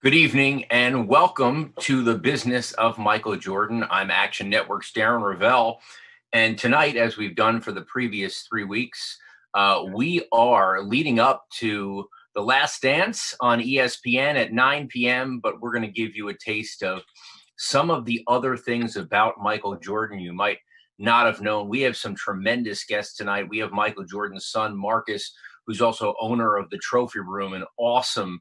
Good evening and welcome to the business of Michael Jordan. I'm Action Network's Darren Rovell. And tonight, as we've done for the previous 3 weeks, we are leading up to The Last Dance on ESPN at 9 p.m. But we're going to give you a taste of some of the other things about Michael Jordan you might not have known. We have some tremendous guests tonight. We have Michael Jordan's son, Marcus, who's also owner of the Trophy Room, an awesome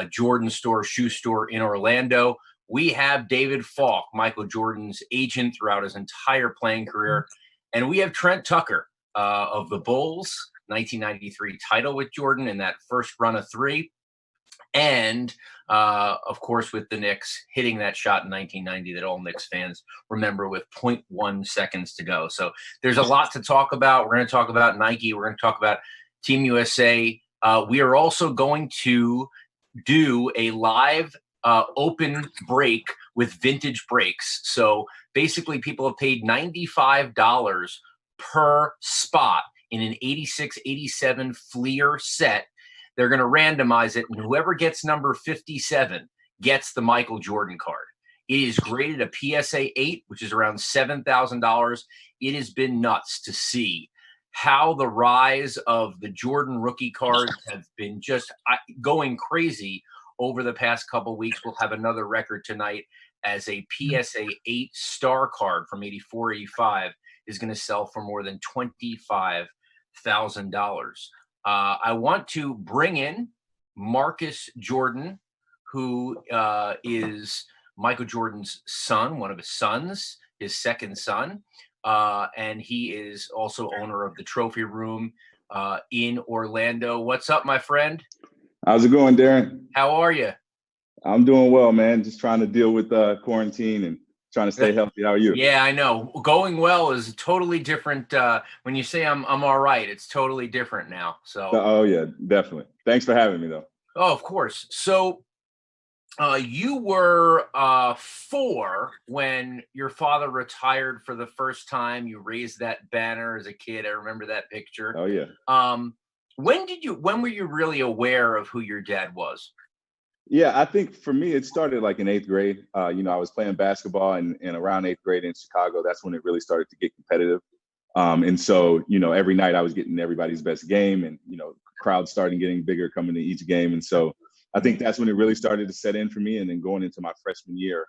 Jordan store, shoe store in Orlando. We have David Falk, Michael Jordan's agent throughout his entire playing career. And we have Trent Tucker of the Bulls, 1993 title with Jordan in that first run of three. And, of course, with the Knicks hitting that shot in 1990 that all Knicks fans remember with 0.1 seconds to go. So there's a lot to talk about. We're going to talk about Nike. We're going to talk about Team USA. We are also going to do a live open break with vintage breaks. So basically people have paid $95 per spot in an 86, 87 Fleer set. They're going to randomize it, and whoever gets number 57 gets the Michael Jordan card. It is graded a PSA 8, which is around $7,000. It has been nuts to see how the rise of the Jordan rookie cards have been just going crazy over the past couple of weeks. We'll have another record tonight as a PSA 8 star card from 84, 85 is going to sell for more than $25,000. I want to bring in Marcus Jordan, who is Michael Jordan's son, one of his sons, his second son. And he is also owner of the Trophy Room in Orlando. What's up, my friend? How's it going, Darren? How are you? I'm doing well, man. Just trying to deal with quarantine and trying to stay healthy. How are you? Yeah, I know. Going well is totally different. When you say I'm all right, it's totally different now. So. Oh yeah, definitely. Thanks for having me, though. Oh, of course. So. You were 4 when your father retired for the first time. You raised that banner as a kid. I remember that picture. Oh yeah. When were you really aware of who your dad was? Yeah, I think for me, it started like in 8th grade. I was playing basketball and around 8th grade in Chicago, that's when it really started to get competitive. And so, every night I was getting everybody's best game and, crowds starting getting bigger coming to each game. And so I think that's when it really started to set in for me. And then going into my freshman year,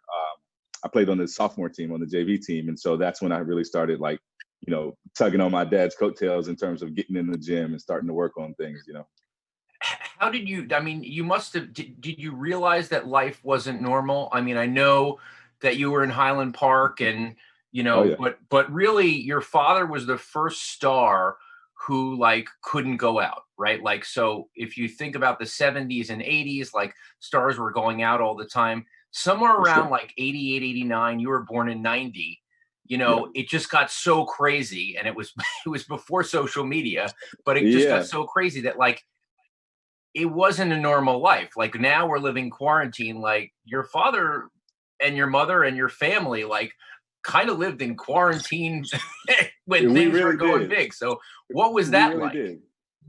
I played on the sophomore team, on the JV team. And so that's when I really started tugging on my dad's coattails in terms of getting in the gym and starting to work on things. How did you, you must have, did you realize that life wasn't normal? I know that you were in Highland Park and, Oh, yeah. but really your father was the first star who couldn't go out, right? So if you think about the 70s and 80s, stars were going out all the time. Somewhere around 88, 89, you were born in 90, It just got so crazy, and it was before social media, but it just got so crazy that it wasn't a normal life. Now we're living quarantine. Your father and your mother and your family kind of lived in quarantine when things were going big. So what was that like? Did.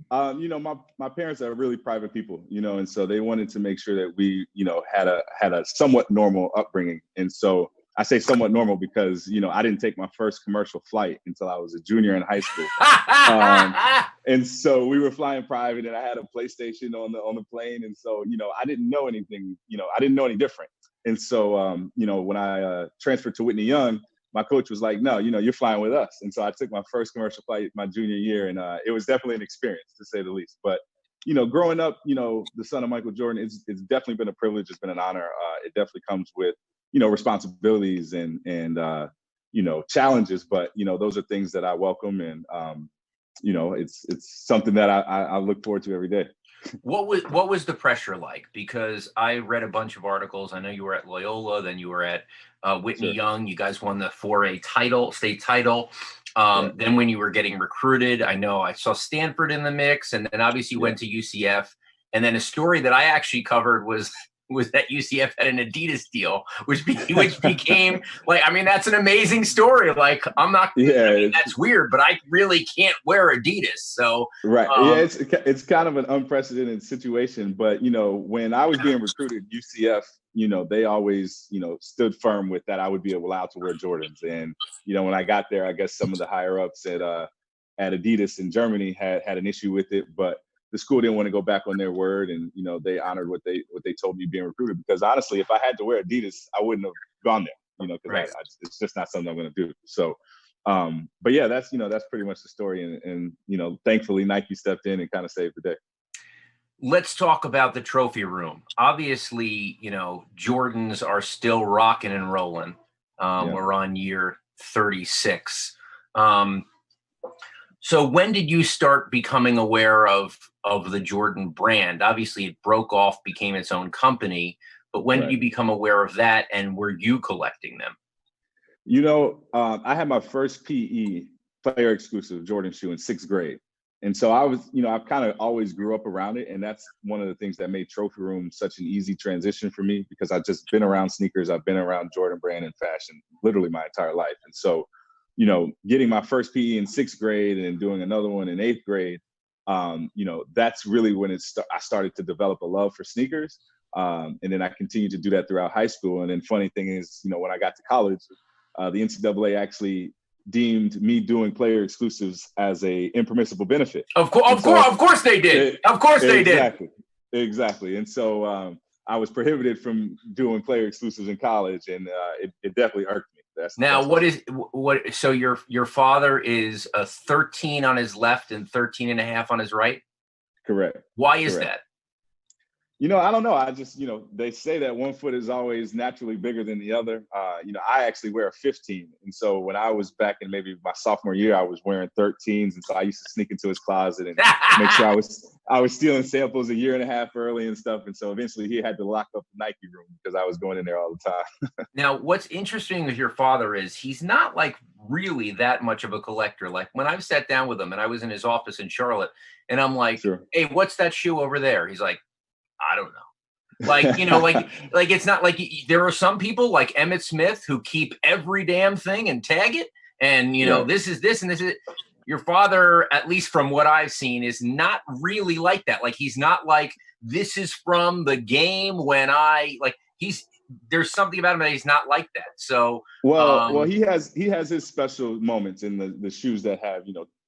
My parents are really private people, and so they wanted to make sure that we, had a somewhat normal upbringing. And so I say somewhat normal because, I didn't take my first commercial flight until I was a junior in high school. And so we were flying private and I had a PlayStation on the plane. And so, I didn't know anything, I didn't know any different. And so, when I transferred to Whitney Young, my coach was like, no, you're flying with us. And so I took my first commercial flight my junior year, and it was definitely an experience, to say the least. But, growing up, the son of Michael Jordan, it's definitely been a privilege. It's been an honor. It definitely comes with, responsibilities and challenges. But, those are things that I welcome. And, it's something that I look forward to every day. What was the pressure like? Because I read a bunch of articles. I know you were at Loyola, then you were at Whitney Young. You guys won the 4A state title. Then when you were getting recruited, I know I saw Stanford in the mix, and then obviously you went to UCF. And then a story that I actually covered was was that UCF had an Adidas deal, which became like, I mean, that's an amazing story. Like, I'm not, Yeah, I mean, that's weird, but I really can't wear Adidas. So, right. Yeah, it's kind of an unprecedented situation. But when I was being recruited, UCF, they always, stood firm with that I would be allowed to wear Jordans. And when I got there, I guess some of the higher ups at Adidas in Germany had an issue with it, but the school didn't want to go back on their word, and they honored what they told me being recruited. Because honestly, if I had to wear Adidas, I wouldn't have gone there. Because right. it's just not something I'm going to do. So. But yeah, that's pretty much the story, and thankfully Nike stepped in and kind of saved the day. Let's talk about the trophy room. Obviously, Jordans are still rocking and rolling. Yeah. We're on year 36. So when did you start becoming aware of the Jordan brand? Obviously, it broke off, became its own company. But when did you become aware of that, and were you collecting them? I had my first PE, player exclusive Jordan shoe, in 6th grade. And so I was, I've kind of always grew up around it. And that's one of the things that made Trophy Room such an easy transition for me, because I've just been around sneakers. I've been around Jordan brand and fashion literally my entire life. And so, getting my first PE in 6th grade and doing another one in 8th grade, that's really when I started to develop a love for sneakers. And then I continued to do that throughout high school. And then funny thing is, when I got to college, the NCAA actually deemed me doing player exclusives as a impermissible benefit. Of course they did. Of course they did. Exactly. And so I was prohibited from doing player exclusives in college, and it definitely irked me. So your father is a 13 on his left and 13 and a half on his right? Correct. Why is that? I don't know. I just, they say that one foot is always naturally bigger than the other. I actually wear a 15. And so when I was back in maybe my sophomore year, I was wearing 13s. And so I used to sneak into his closet and make sure I was stealing samples a year and a half early and stuff. And so eventually he had to lock up the Nike room because I was going in there all the time. Now, what's interesting with your father is he's not like really that much of a collector. Like when I've sat down with him and I was in his office in Charlotte and I'm like, Sure. Hey, what's that shoe over there? He's like, I don't know. Like it's not like there are some people like Emmitt Smith who keep every damn thing and tag it. And, this is this and this is it. Your father, at least from what I've seen, is not really like that. Like, he's not like, this is from the game when there's something about him that he's not like that. So, well, he has his special moments in the shoes that have,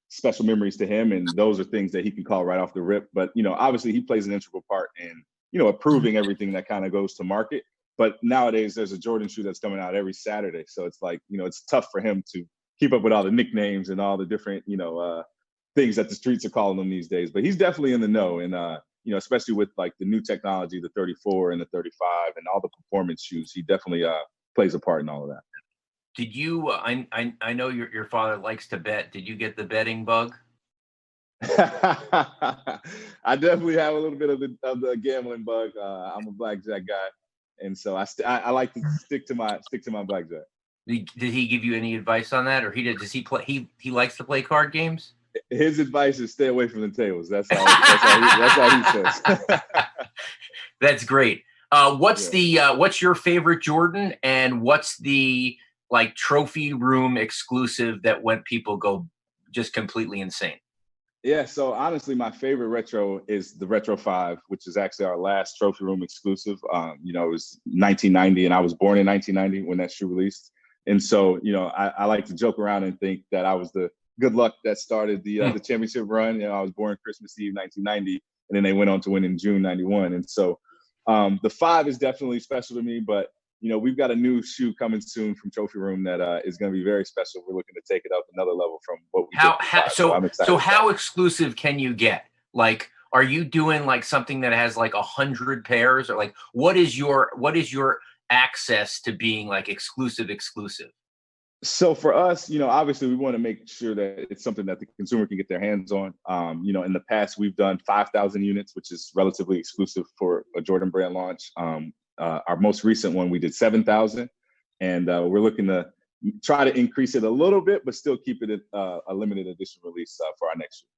special memories to him, and those are things that he can call right off the rip. But obviously he plays an integral part in approving everything that kind of goes to market. But nowadays there's a Jordan shoe that's coming out every Saturday, so it's like it's tough for him to keep up with all the nicknames and all the different things that the streets are calling them these days. But he's definitely in the know, and especially with like the new technology, the 34 and the 35 and all the performance shoes, he definitely plays a part in all of that. Did you? I know your father likes to bet. Did you get the betting bug? I definitely have a little bit of the gambling bug. I'm a blackjack guy, and so I like to stick to my blackjack. Did he give you any advice on that, or does he play? He likes to play card games. His advice is stay away from the tables. That's all he says. That's great. What's your favorite Jordan, and what's the trophy room exclusive that when people go just completely insane? Yeah, so honestly, my favorite retro is the Retro 5, which is actually our last trophy room exclusive. It was 1990, and I was born in 1990 when that shoe released. And so, I like to joke around and think that I was the good luck that started the championship run. I was born Christmas Eve 1990, and then they went on to win in June 91. And so the 5 is definitely special to me, but we've got a new shoe coming soon from Trophy Room that is going to be very special. We're looking to take it up another level from what we did. So how exclusive can you get? Like, are you doing like something that has like 100 pairs, or like what is your access to being like exclusive? So for us, obviously we want to make sure that it's something that the consumer can get their hands on. In the past, we've done 5,000 units, which is relatively exclusive for a Jordan brand launch. Our most recent one, we did 7,000, and we're looking to try to increase it a little bit, but still keep it a limited edition release for our next year.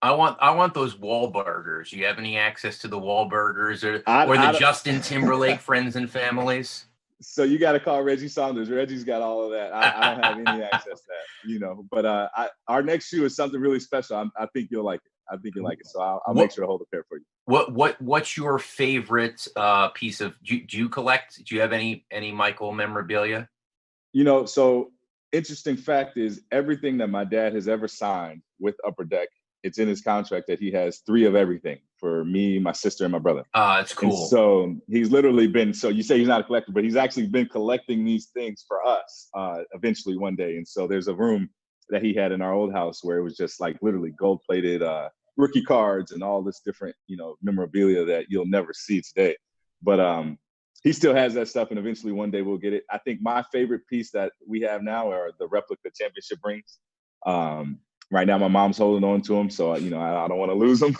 I want those Wahlburgers. Do you have any access to the Wahlburgers or the I Justin Timberlake friends and families? So you got to call Reggie Saunders. Reggie's got all of that. I don't have any access to that. But our next shoe is something really special. I think you'll like it. I think you'll like it. So I'll make What sure to hold a pair for you. what's your favorite piece of do you collect? Do you have any Michael memorabilia? So interesting fact is everything that my dad has ever signed with Upper Deck, it's in his contract that he has 3 of everything for me, my sister, and my brother. It's And cool. so he's literally been, so you say he's not a collector, but he's actually been collecting these things for us eventually one day. And so there's a room that he had in our old house where it was just like literally gold plated rookie cards and all this different, memorabilia that you'll never see today. But he still has that stuff, and eventually one day we'll get it. I think my favorite piece that we have now are the replica championship rings. Right now, my mom's holding on to them, so I don't want to lose them.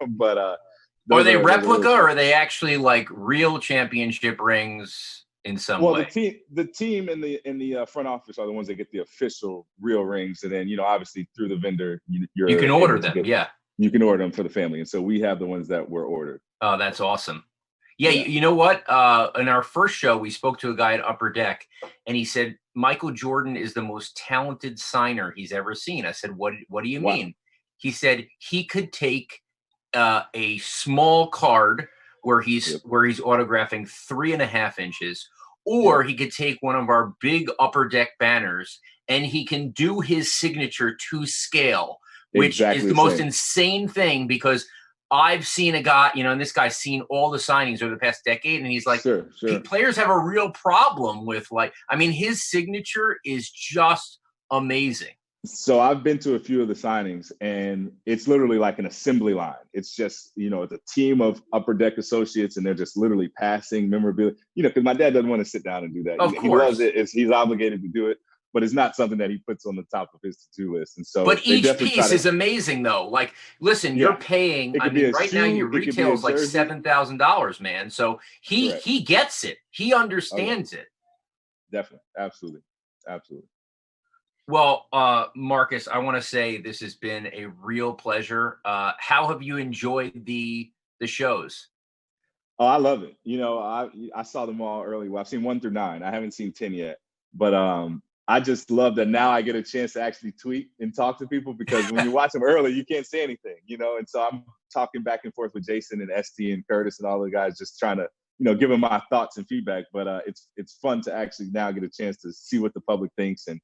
But are they replica, really or are they actually like real championship rings in some well, way? the team in the front office are the ones that get the official real rings, and then obviously through the vendor, you're You can able order to them, get, yeah. you can order them for the family, and so we have the ones that were ordered. Oh, that's awesome. Yeah, Yeah. you know what? In our first show, we spoke to a guy at Upper Deck, and he said Michael Jordan is the most talented signer he's ever seen. I said, "What do you Wow. mean?" He said he could take a small card where Yep. he's autographing 3.5 inches, Yep. or he could take one of our big Upper Deck banners and he can do his signature to scale, which is Exactly the the most same. insane thing because I've seen a guy, and this guy's seen all the signings over the past decade, and he's like, Sure. Sure. players have a real problem with his signature is just amazing. So I've been to a few of the signings, and it's literally like an assembly line. It's just it's a team of Upper Deck associates, and they're just literally passing memorabilia. Because my dad doesn't want to sit down and do that. Of He loves course. it. He's obligated to do it, but it's not something that he puts on the top of his to-do list. And so But they each definitely try piece to. is amazing, though. Like, listen, you're Yeah, paying. it I could be mean, a right now shoe. your It could be retail a is like jersey. $7,000, man. So he Correct. he gets it. He Oh yeah, understands it. definitely, absolutely, absolutely. Well, Marcus, I want to say this has been a real pleasure. How have you enjoyed the shows? Oh, I love it. I saw them all early. Well, I've seen 1 through 9. I haven't seen 10 yet. But I just love that now I get a chance to actually tweet and talk to people, because when you watch them early, you can't say anything. And so I'm talking back and forth with Jason and Esty and Curtis and all the guys, just trying to, give them my thoughts and feedback. But it's fun to actually now get a chance to see what the public thinks and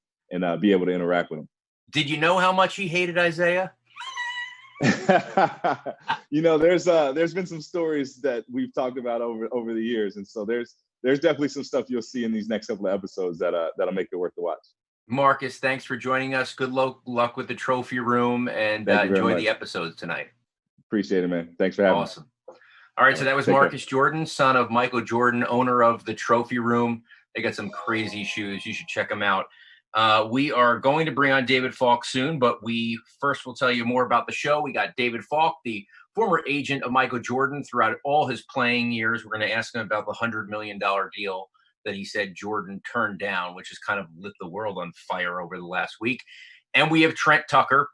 be able to interact with them. Did you know how much he hated Isaiah? There's been some stories that we've talked about over the years, and so there's definitely some stuff you'll see in these next couple of episodes that'll make it worth the watch. Marcus, thanks for joining us. Good luck with the trophy room, and Thank you very enjoy the much. episodes tonight. Appreciate it, man. Thanks for having me. Awesome. All right, so that was Take care. Marcus Jordan, son of Michael Jordan, owner of the Trophy Room. They got some crazy shoes. You should check them out. We are going to bring on David Falk soon, but we first will tell you more about the show. We got David Falk, the former agent of Michael Jordan throughout all his playing years. We're going to ask him about the $100 million deal that he said Jordan turned down, which has kind of lit the world on fire over the last week. And we have Trent Tucker,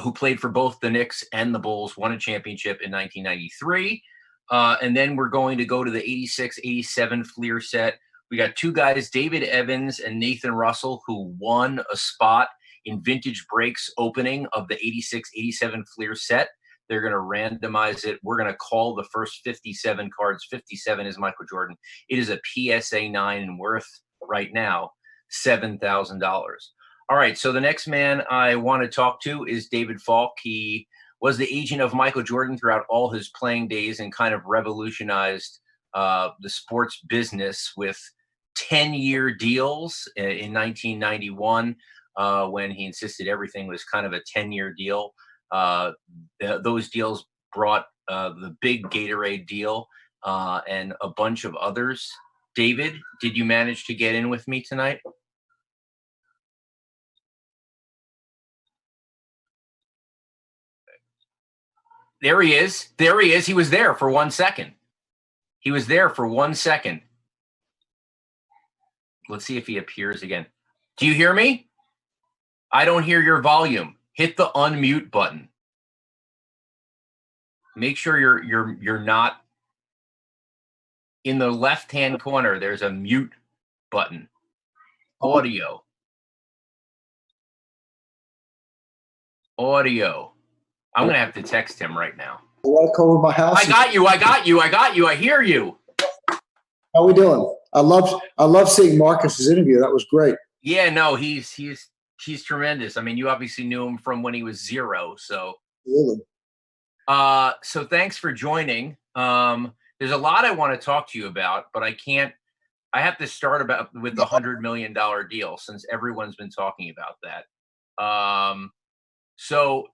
who played for both the Knicks and the Bulls, won a championship in 1993. And then we're going to go to the 86-87 Fleer set. We got 2 guys, David Evans and Nathan Russell, who won a spot in Vintage Breaks opening of the 86-87 Fleer set. They're going to randomize it. We're going to call the first 57 cards. 57 is Michael Jordan. It is a PSA 9 and worth right now $7,000. All right, so the next man I want to talk to is David Falk. He was the agent of Michael Jordan throughout all his playing days and kind of revolutionized the sports business with 10-year deals in 1991 when he insisted everything was kind of a 10-year deal. Those deals brought the big Gatorade deal and a bunch of others. David, did you manage to get in with me tonight? There he is. There he is. He was there for 1 second. He was there for 1 second. Let's see if he appears again. Do you hear me? I don't hear your volume. Hit the unmute button. Make sure you're not in the left-hand corner. There's a mute button. Audio. I'm gonna have to text him right now. You want to come over my house? I got you. I hear you. How we doing? I love seeing Marcus's interview. That was great. Yeah, no, he's tremendous. I mean, you obviously knew him from when he was 0. So, Really? So thanks for joining. There's a lot I want to talk to you about, but I have to start with the $100 million deal, since everyone's been talking about that. So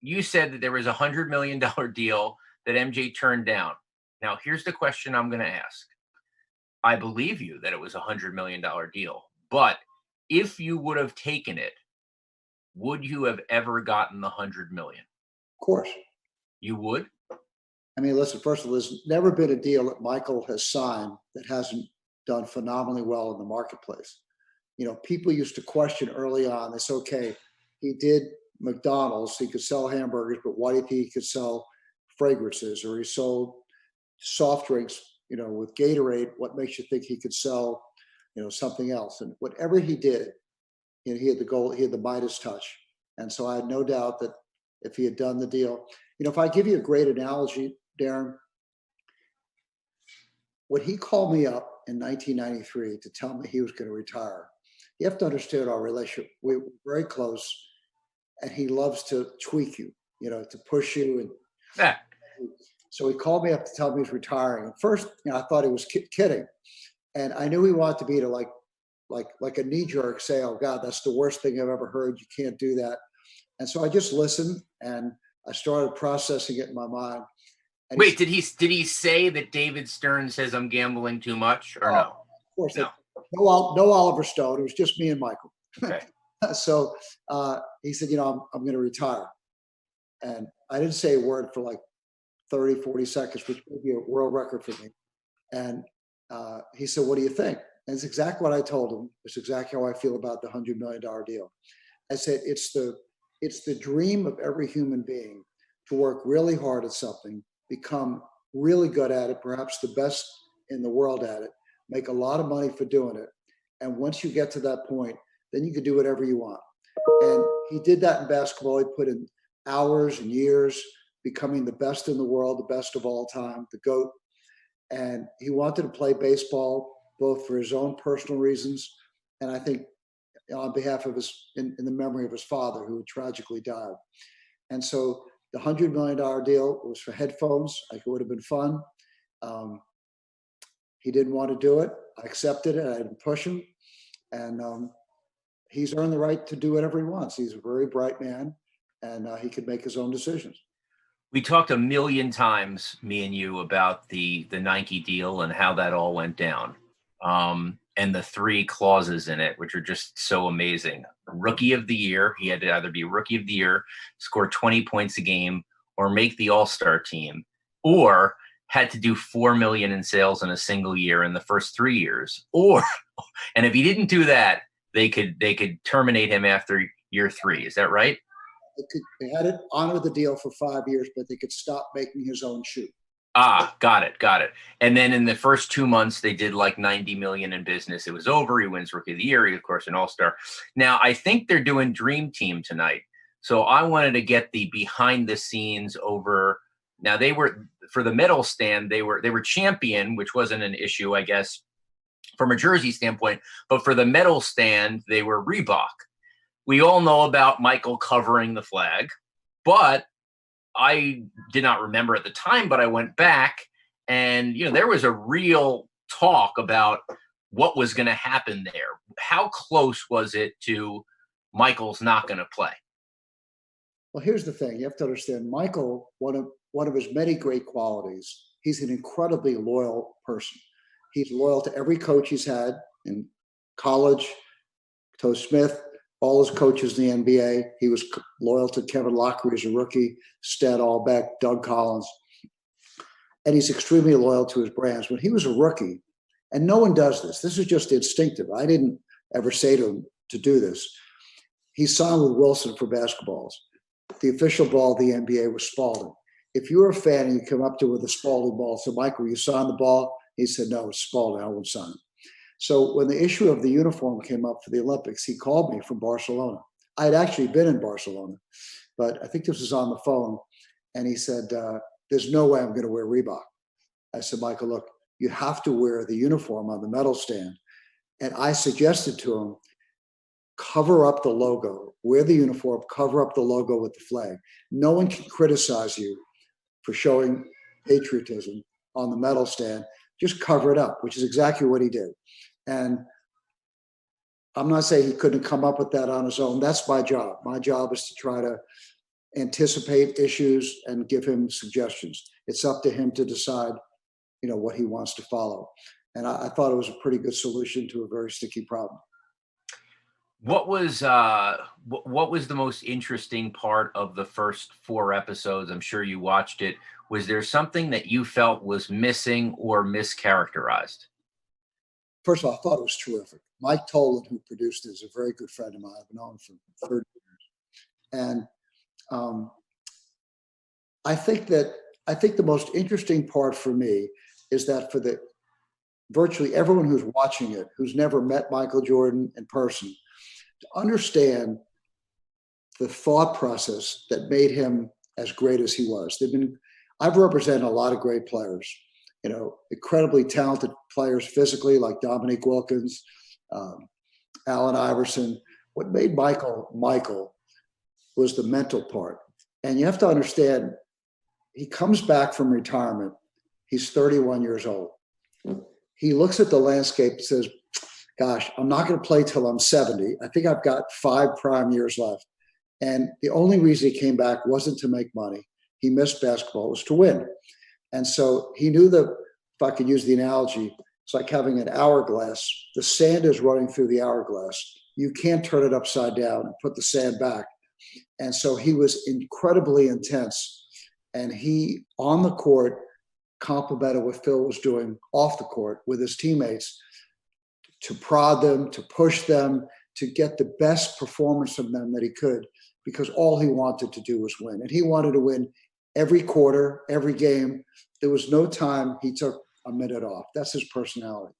you said that there was a $100 million deal that MJ turned down. Now, here's the question I'm going to ask. I believe you that it was a $100 million deal, but if you would have taken it, would you have ever gotten the $100 million? Of course. You would? I mean, listen, first of all, there's never been a deal that Michael has signed that hasn't done phenomenally well in the marketplace. You know, people used to question early on, it's okay, he did McDonald's, he could sell hamburgers, but why do you think he could sell fragrances, or he sold soft drinks, you know, with Gatorade? What makes you think he could sell, you know, something else? And whatever he did, you know, he had the goal, he had the Midas touch. And so I had no doubt that if he had done the deal, you know, if I give you a great analogy, Darren, when he called me up in 1993 to tell me he was going to retire, you have to understand our relationship. We were very close, and he loves to tweak you, you know, to push you. And yeah. So he called me up to tell me he's retiring. At first, you know, I thought he was kidding, and I knew he wanted to be to like a knee jerk say, "Oh God, that's the worst thing I've ever heard. You can't do that." And so I just listened, and I started processing it in my mind. And wait, did he say that David Stern says I'm gambling too much, or no? Of course, no. No Oliver Stone. It was just me and Michael. Okay. So he said, you know, I'm going to retire. And I didn't say a word for like 30, 40 seconds, which would be a world record for me. And he said, what do you think? And it's exactly what I told him. It's exactly how I feel about the $100 million deal. I said, it's the dream of every human being to work really hard at something, become really good at it, perhaps the best in the world at it, make a lot of money for doing it. And once you get to that point, then you can do whatever you want. And he did that in basketball. He put in hours and years, becoming the best in the world, the best of all time, the GOAT. And he wanted to play baseball, both for his own personal reasons, and I think on behalf of in the memory of his father, who tragically died. And so the $100 million deal was for headphones. Like, it would have been fun. He didn't want to do it. I accepted it. I didn't push him. And he's earned the right to do whatever he wants. He's a very bright man, and he can make his own decisions. We talked a million times, me and you, about the Nike deal and how that all went down. And the 3 clauses in it, which are just so amazing. Rookie of the year, he had to either be Rookie of the Year, score 20 points a game, or make the All-Star team, or had to do $4 million in sales in a single year in the first 3 years. And if he didn't do that, they could terminate him after year 3. Is that right? They had to honor the deal for 5 years, but they could stop making his own shoe. Got it. And then in the first 2 months, they did like 90 million in business. It was over. He wins Rookie of the Year. He, of course, an All-Star. Now, I think they're doing Dream Team tonight. So I wanted to get the behind the scenes over. Now, they were, for the medal stand, they were champion, which wasn't an issue, I guess, from a jersey standpoint. But for the medal stand, they were Reebok. We all know about Michael covering the flag, but I did not remember at the time, but I went back and, you know, there was a real talk about what was going to happen there. How close was it to Michael's not going to play? Well, here's the thing. You have to understand, Michael, one of his many great qualities, he's an incredibly loyal person. He's loyal to every coach he's had in college, Toe Smith, all his coaches in the NBA. He was loyal to Kevin Lockery as a rookie, Sted Allbeck, Doug Collins. And he's extremely loyal to his brands. When he was a rookie, and no one does this, this is just instinctive. I didn't ever say to him to do this. He signed with Wilson for basketballs. The official ball of the NBA was Spalding. if you were a fan and you come up to with a Spalding ball, so Michael, you signed the ball? He said, no, it's Spalding, I won't sign it. So when the issue of the uniform came up for the Olympics, he called me from Barcelona. I had actually been in Barcelona, but I think this was on the phone. And he said, there's no way I'm going to wear Reebok. I said, Michael, look, you have to wear the uniform on the medal stand. And I suggested to him, cover up the logo, wear the uniform, cover up the logo with the flag. No one can criticize you for showing patriotism on the medal stand. Just cover it up, which is exactly what he did. And I'm not saying he couldn't come up with that on his own. That's my job. My job is to try to anticipate issues and give him suggestions. It's up to him to decide, what he wants to follow. And I thought it was a pretty good solution to a very sticky problem. What was the most interesting part of the first 4 episodes? I'm sure you watched it. Was there something that you felt was missing or mischaracterized? First of all, I thought it was terrific. Mike Tolan, who produced it, is a very good friend of mine. I've known him for 30 years. And I think the most interesting part for me is that for virtually everyone who's watching it, who's never met Michael Jordan in person, to understand the thought process that made him as great as he was. I've represented a lot of great players, incredibly talented players physically, like Dominique Wilkins, Allen Iverson. What made Michael was the mental part. And you have to understand, he comes back from retirement. He's 31 years old. He looks at the landscape and says, gosh, I'm not going to play till I'm 70. I think I've got 5 prime years left. And the only reason he came back wasn't to make money. He missed basketball, it was to win. And so he knew that, if I could use the analogy, it's like having an hourglass. The sand is running through the hourglass. You can't turn it upside down and put the sand back. And so he was incredibly intense. And he, on the court, complimented what Phil was doing off the court with his teammates to prod them, to push them, to get the best performance from them that he could, because all he wanted to do was win. And he wanted to win every quarter, every game. There was no time he took a minute off. That's his personality.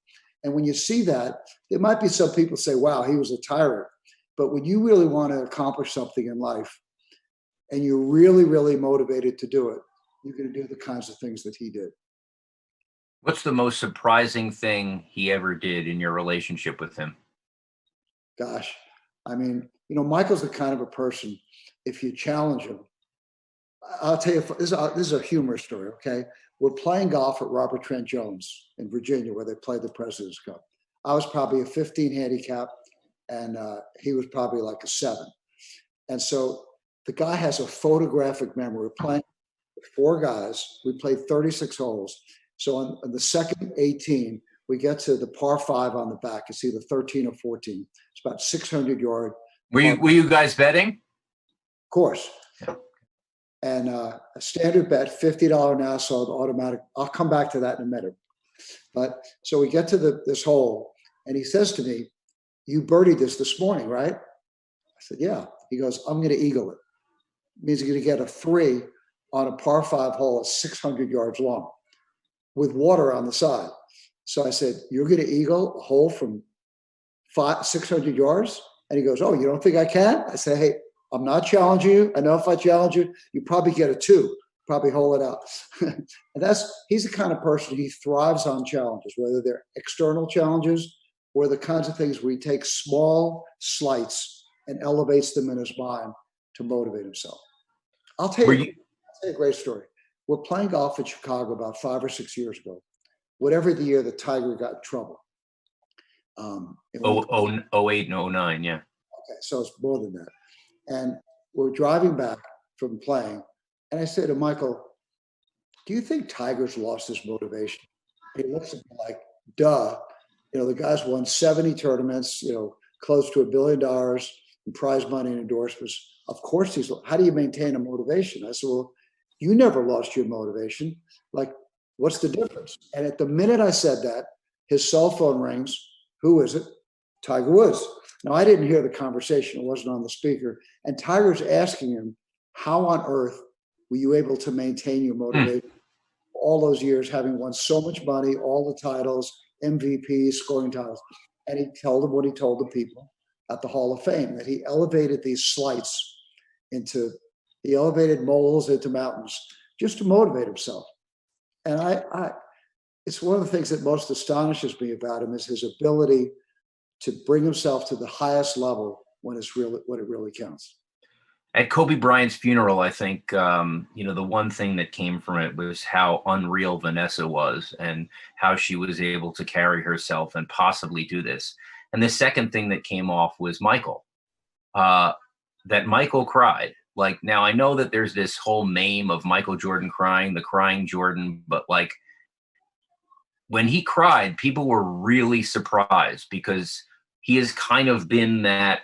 And when you see that, there might be some people say, wow, he was a tyrant. But when you really want to accomplish something in life and you're really, really motivated to do it, you're going to do the kinds of things that he did. What's the most surprising thing he ever did in your relationship with him? Gosh, I mean, Michael's the kind of a person, if you challenge him, I'll tell you, this is a humorous story, okay? We're playing golf at Robert Trent Jones in Virginia, where they play the President's Cup. I was probably a 15 handicap, and he was probably like a 7. And so the guy has a photographic memory. We're playing with 4 guys. We played 36 holes. So on the second 18, we get to the par 5 on the back. It's either 13 or 14. It's about 600 yard. Were you guys betting? Of course. Yeah. And a standard bet, $50 now, so automatic. I'll come back to that in a minute. But so we get to this hole, and he says to me, you birdied this morning, right? I said, yeah. He goes, I'm going to eagle it. It means you're going to get a 3 on a par 5 hole at 600 yards long with water on the side. So I said, you're going to eagle a hole from 600 yards? And he goes, oh, you don't think I can? I said, hey, I'm not challenging you. I know if I challenge you, you probably get a 2, probably hole it out. And he's the kind of person, he thrives on challenges, whether they're external challenges or the kinds of things where he takes small slights and elevates them in his mind to motivate himself. I'll tell you a great story. We're playing golf in Chicago about 5 or 6 years ago. Whatever the year the Tiger got in trouble. 08 and 09, yeah. Okay, so it's more than that. And we're driving back from playing, and I say to Michael, do you think Tiger's lost his motivation? He looks at me like, duh. The guy's won 70 tournaments, close to $1 billion in prize money and endorsements. Of course how do you maintain a motivation? I said, well, you never lost your motivation. Like, what's the difference? And at the minute I said that, his cell phone rings. Who is it? Tiger Woods. Now, I didn't hear the conversation. It wasn't on the speaker. And Tiger's asking him how on earth were you able to maintain your motivation all those years, having won so much money, all the titles, MVP, scoring titles? And he told them what he told the people at the Hall of Fame, that he elevated these slights he elevated moles into mountains just to motivate himself. And it's one of the things that most astonishes me about him is his ability to bring himself to the highest level when it really counts. At Kobe Bryant's funeral, I think, the one thing that came from it was how unreal Vanessa was and how she was able to carry herself and possibly do this. And the second thing that came off was Michael, that Michael cried. Like, now I know that there's this whole meme of Michael Jordan crying, the crying Jordan, but like when he cried, people were really surprised because he has kind of been that,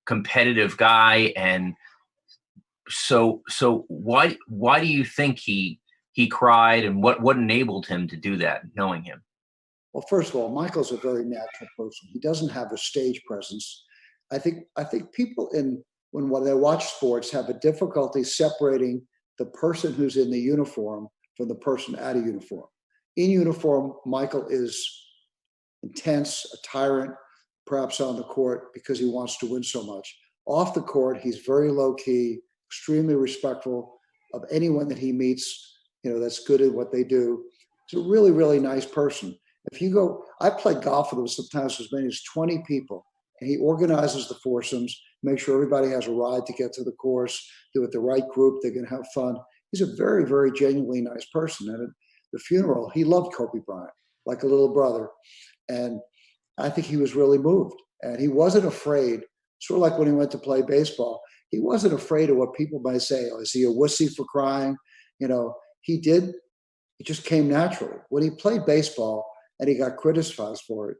competitive guy. And so why do you think he cried, and what enabled him to do that, knowing him? Well, first of all, Michael's a very natural person. He doesn't have a stage presence. I think people when they watch sports have a difficulty separating the person who's in the uniform from the person out of uniform. In uniform, Michael is intense, a tyrant, perhaps on the court because he wants to win so much. Off the court, he's very low key, extremely respectful of anyone that he meets, that's good at what they do. He's a really, really nice person. If you go, I play golf with him sometimes as many as 20 people, and he organizes the foursomes, make sure everybody has a ride to get to the course, they're with the right group, they can have fun. He's a very, very genuinely nice person. And at the funeral, he loved Kobe Bryant like a little brother. And I think he was really moved. And he wasn't afraid, sort of like when he went to play baseball, he wasn't afraid of what people might say. Oh, is he a wussy for crying? It just came naturally. When he played baseball and he got criticized for it,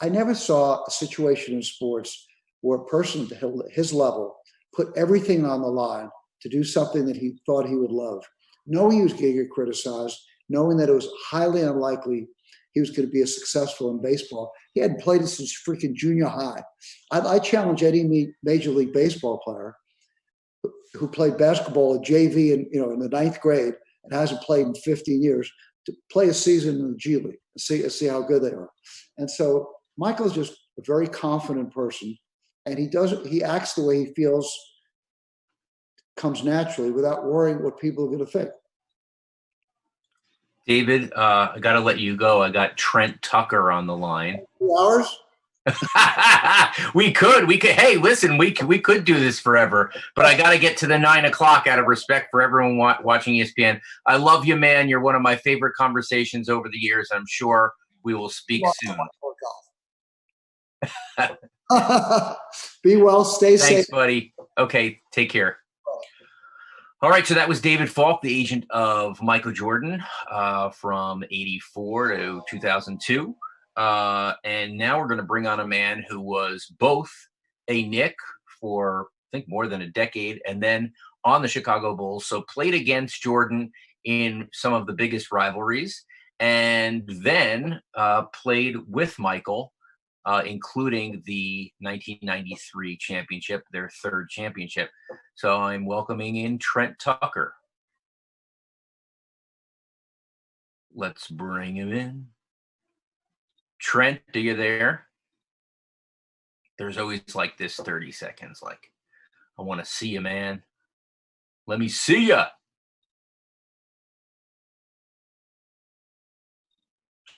I never saw a situation in sports where a person at his level put everything on the line to do something that he thought he would love, knowing he was going to get criticized, knowing that it was highly unlikely he was going to be successful in baseball. He hadn't played it since freaking junior high. I challenge any Major League Baseball player who played basketball at JV in the ninth grade and hasn't played in 15 years to play a season in the G League and see how good they are. And so Michael's just a very confident person, and he acts the way he feels comes naturally without worrying what people are going to think. David, I got to let you go. I got Trent Tucker on the line. 2 hours? We could. Hey, listen, we could do this forever, but I got to get to the 9 o'clock out of respect for everyone watching ESPN. I love you, man. You're one of my favorite conversations over the years. I'm sure we will speak soon. Be well. Stay safe. Thanks, buddy. Okay, take care. All right, so that was David Falk, the agent of Michael Jordan from 84 to 2002. And now we're going to bring on a man who was both a Knick for, I think, more than a decade, and then on the Chicago Bulls, so played against Jordan in some of the biggest rivalries, and then played with Michael, including the 1993 championship, their third championship. So I'm welcoming in Trent Tucker. Let's bring him in. Trent, are you there? There's always like this 30 seconds. Like, I want to see you, man. Let me see you.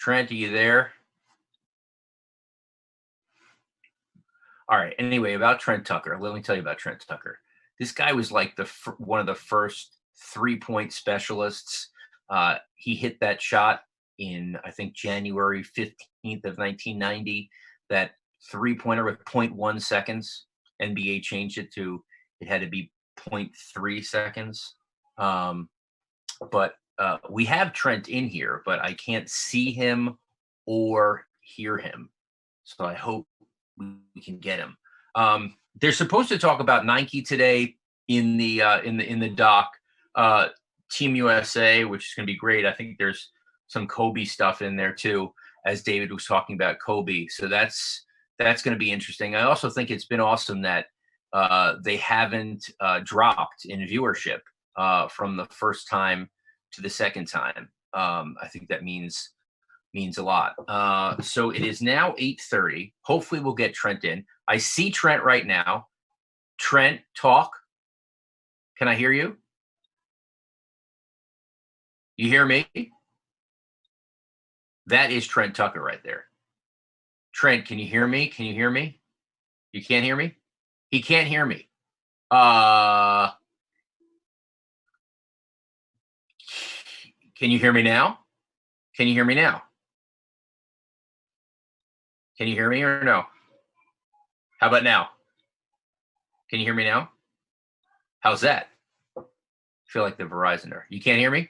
Trent, are you there? All right. Anyway, about Trent Tucker. Let me tell you about Trent Tucker. This guy was like one of the first 3-point specialists. He hit that shot in, I think, January 15th of 1990. That 3-pointer with 0.1 seconds. NBA changed it to, it had to be 0.3 seconds. But we have Trent in here, but I can't see him or hear him. So I hope we can get him. They're supposed to talk about Nike today in the doc. Team USA, which is going to be great. I think there's some Kobe stuff in there too, as David was talking about Kobe. So that's going to be interesting. I also think it's been awesome that they haven't dropped in viewership. from the first time to the second time. I think that means a lot. So it is now 8:30. Hopefully we'll get Trent in. I see Trent right now. Trent, talk. Can I hear you? You hear me? That is Trent Tucker right there. Trent, can you hear me? Can you hear me? You can't hear me? He can't hear me. Can you hear me now? Can you hear me now? Can you hear me or no? How about now? Can you hear me now? How's that? I feel like the Verizon there. You can't hear me?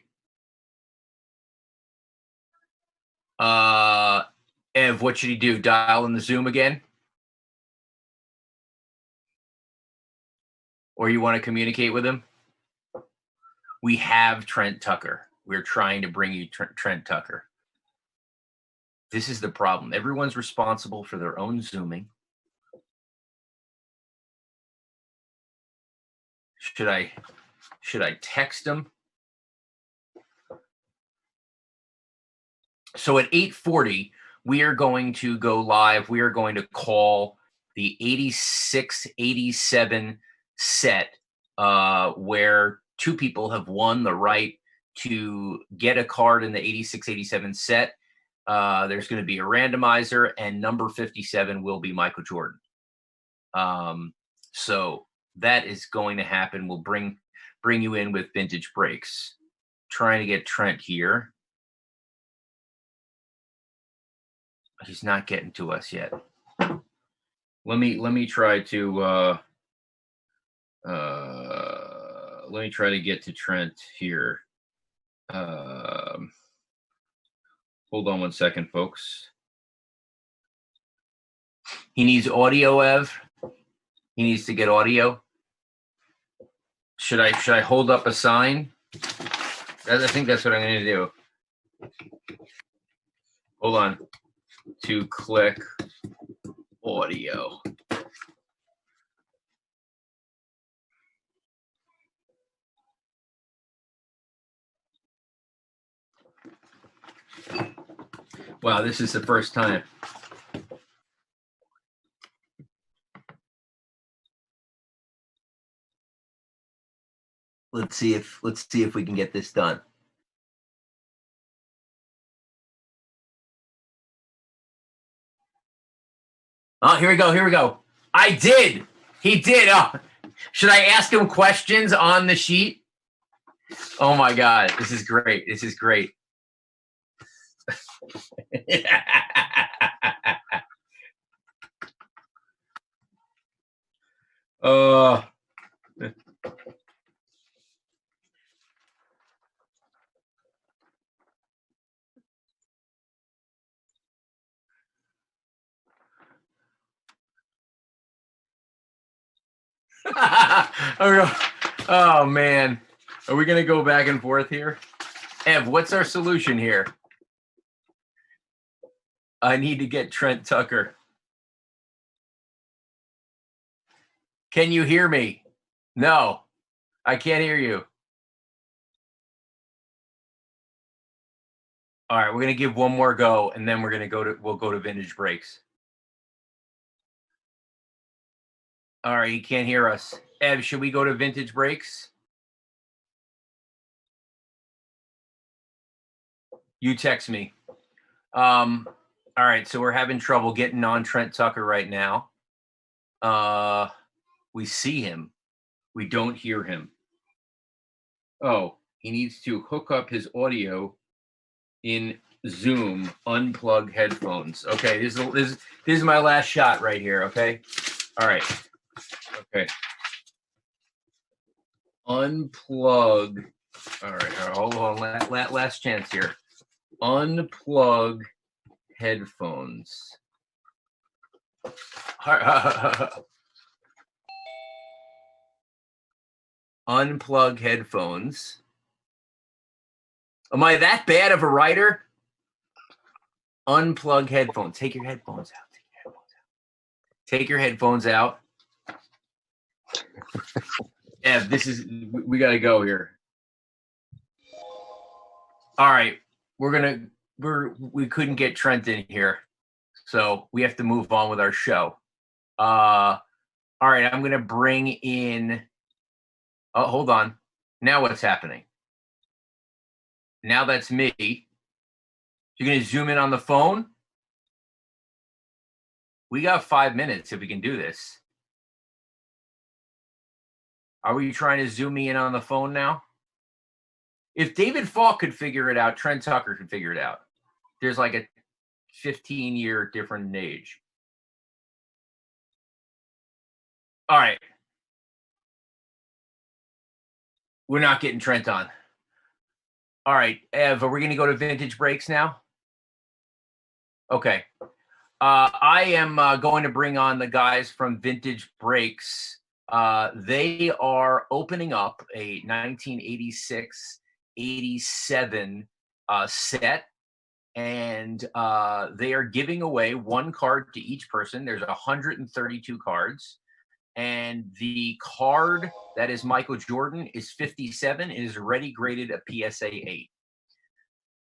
Ev, what should he do? Dial in the Zoom again? Or you want to communicate with him? We have Trent Tucker. We're trying to bring you Trent Tucker. This is the problem. Everyone's responsible for their own Zooming. Should I text him? So at 8:40, we are going to go live. We are going to call the 86-87 set, where two people have won the right to get a card in the 86-87 set. There's going to be a randomizer, and number 57 will be Michael Jordan. So that is going to happen. We'll bring you in with Vintage Breaks. Trying to get Trent here. He's not getting to us yet. Let me try to get to Trent here. Hold on one second, folks. He needs audio, Ev. He needs to get audio. Should I hold up a sign? I think that's what I'm going to do. Hold on. To click audio. Wow, this is the first time. Let's see if we can get this done. Oh, here we go. I did. He did. Oh, should I ask him questions on the sheet? Oh my God, this is great. Oh. Oh man, are we gonna go back and forth here? Ev, what's our solution here? I need to get Trent Tucker. Can you hear me? No, I can't hear you. All right, we're gonna give one more go, and then we'll go to Vintage Breaks. All right, he can't hear us. Ev, should we go to Vintage Breaks? You text me. All right, so we're having trouble getting on Trent Tucker right now. We see him. We don't hear him. Oh, he needs to hook up his audio in Zoom, unplug headphones. Okay, this is my last shot right here, okay? All right. Okay. Unplug. All right, hold on. Last chance here. Unplug headphones. Unplug headphones. Am I that bad of a writer? Unplug headphones. Take your headphones out. Take your headphones out. Ev, we got to go here. All right, we couldn't get Trent in here, so we have to move on with our show. All right, I'm gonna bring in. Oh, hold on. Now what's happening? Now that's me. You're gonna zoom in on the phone. We got 5 minutes if we can do this. Are we trying to zoom me in on the phone now? If David Falk could figure it out, Trent Tucker could figure it out. There's like a 15-year different in age. All right. We're not getting Trent on. All right, Ev, are we going to go to Vintage Breaks now? Okay. I am going to bring on the guys from Vintage Breaks. They are opening up a 1986-87 set, and they are giving away one card to each person. There's 132 cards, and the card that is Michael Jordan is 57 and is already graded a PSA 8.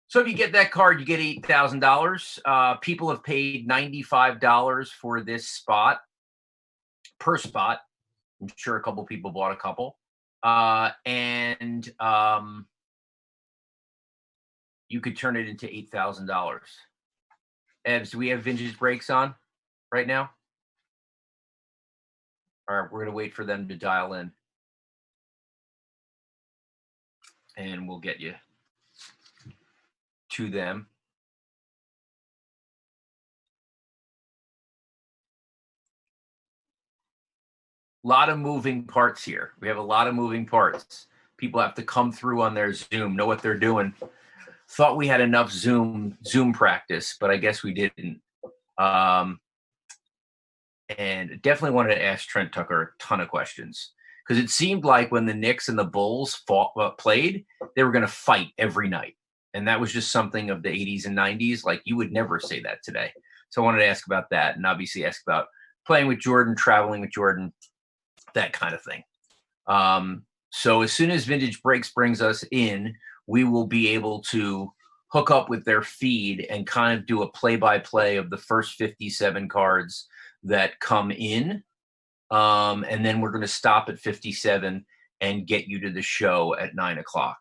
So if you get that card, you get $8,000. People have paid $95 for this spot, per spot. I'm sure a couple people bought a couple. And you could turn it into $8,000. Evs, do we have Vintage Breaks on right now? All right, we're going to wait for them to dial in. And we'll get you to them. A lot of moving parts here. We have a lot of moving parts. People have to come through on their Zoom, know what they're doing. Thought we had enough Zoom practice, but I guess we didn't. And definitely wanted to ask Trent Tucker a ton of questions, because it seemed like when the Knicks and the Bulls played, they were going to fight every night. And that was just something of the 80s and 90s. Like, you would never say that today. So I wanted to ask about that, and obviously ask about playing with Jordan, traveling with Jordan, that kind of thing. So as soon as Vintage Breaks brings us in, we will be able to hook up with their feed and kind of do a play-by-play of the first 57 cards that come in. And then we're going to stop at 57 and get you to the show at 9 o'clock.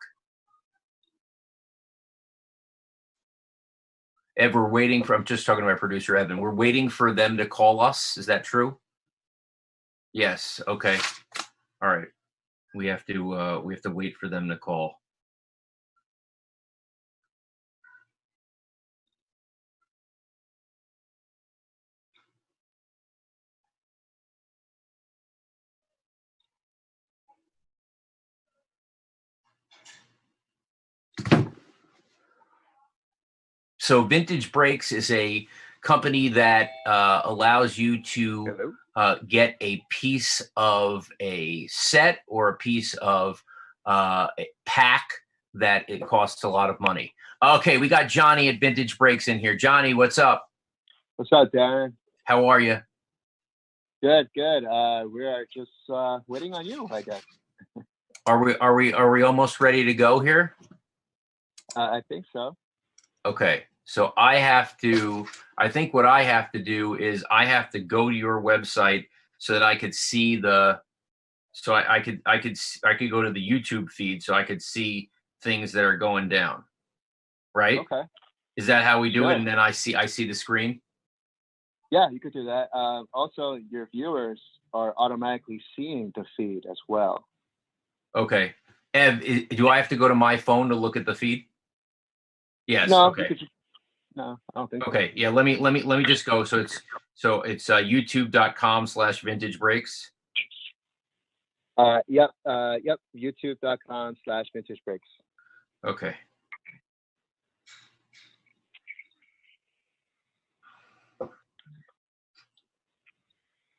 Ev, we're waiting for, I'm just talking to my producer, Evan. We're waiting for them to call us. Is that true? Yes. Okay. All right. We have to wait for them to call. So Vintage Breaks is a company that allows you to get a piece of a set or a piece of a pack that it costs a lot of money. Okay, we got Johnny at Vintage Breaks in here. Johnny, what's up? What's up, Darren? How are you? Good. We are just waiting on you, I guess. Are we almost ready to go here? I think so. Okay. So I think what I have to do is I have to go to your website so that I could see I could go to the YouTube feed so I could see things that are going down. Right? Okay. Is that how we do Sure. it? And then I see the screen? Yeah, you could do that. Also, your viewers are automatically seeing the feed as well. Okay. Ev, do I have to go to my phone to look at the feed? Yes. No, Okay. No, I don't think so. Okay. Yeah. Let me just go. So it's youtube.com/vintage breaks. Yep. youtube.com/vintage breaks. Okay.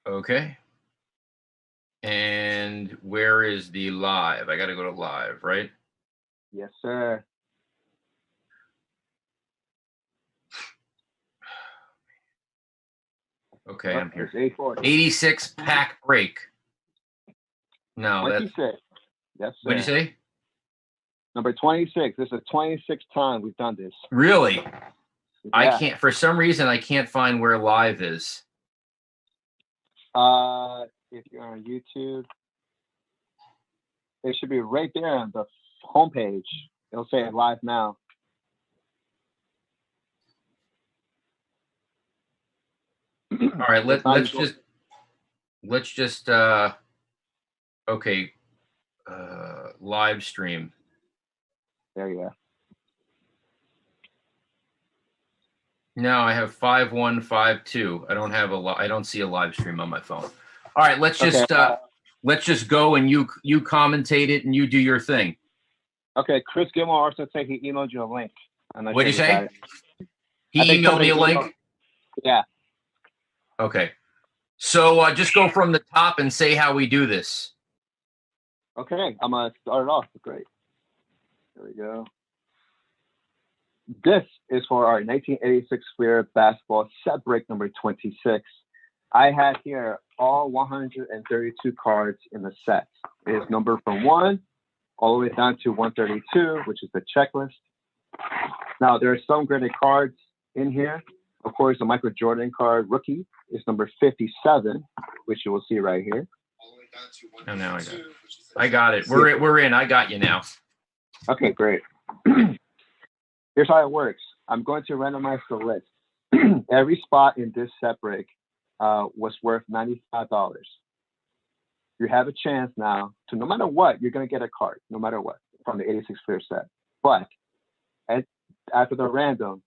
Okay. And where is the live? I got to go to live, right? Yes, sir. Okay, I'm here. 840. 86 pack break. No, that's 26. Yes, sir. what'd you say? Number 26. This is the 26th time we've done this. Really? I Yeah. can't, for some reason, I can't find where live is. If you're on YouTube, it should be right there on the homepage. It'll say live now. All right, let's just okay, live stream. There you go. No, I have 5152. I don't have I don't see a live stream on my phone. All right, let's just go and you commentate it and you do your thing. Okay, Chris Gilmore also said he emailed you a link. What'd you say? He I think emailed me a link? Yeah. Okay. So just go from the top and say how we do this. Okay, I'm going to start it off. Great. There we go. This is for our 1986 Fleer basketball set break number 26. I have here all 132 cards in the set. It is numbered from 1 all the way down to 132, which is the checklist. Now, there are some graded cards in here. Of course, the Michael Jordan card rookie is number 57, which you will see right here. Oh, now I got it. We're in. I got you now. Okay, great. Here's how it works. I'm going to randomize the list. Every spot in this set break was worth $95. You have a chance now to, no matter what, you're going to get a card, no matter what, from the 86 Fleer set. But after the random,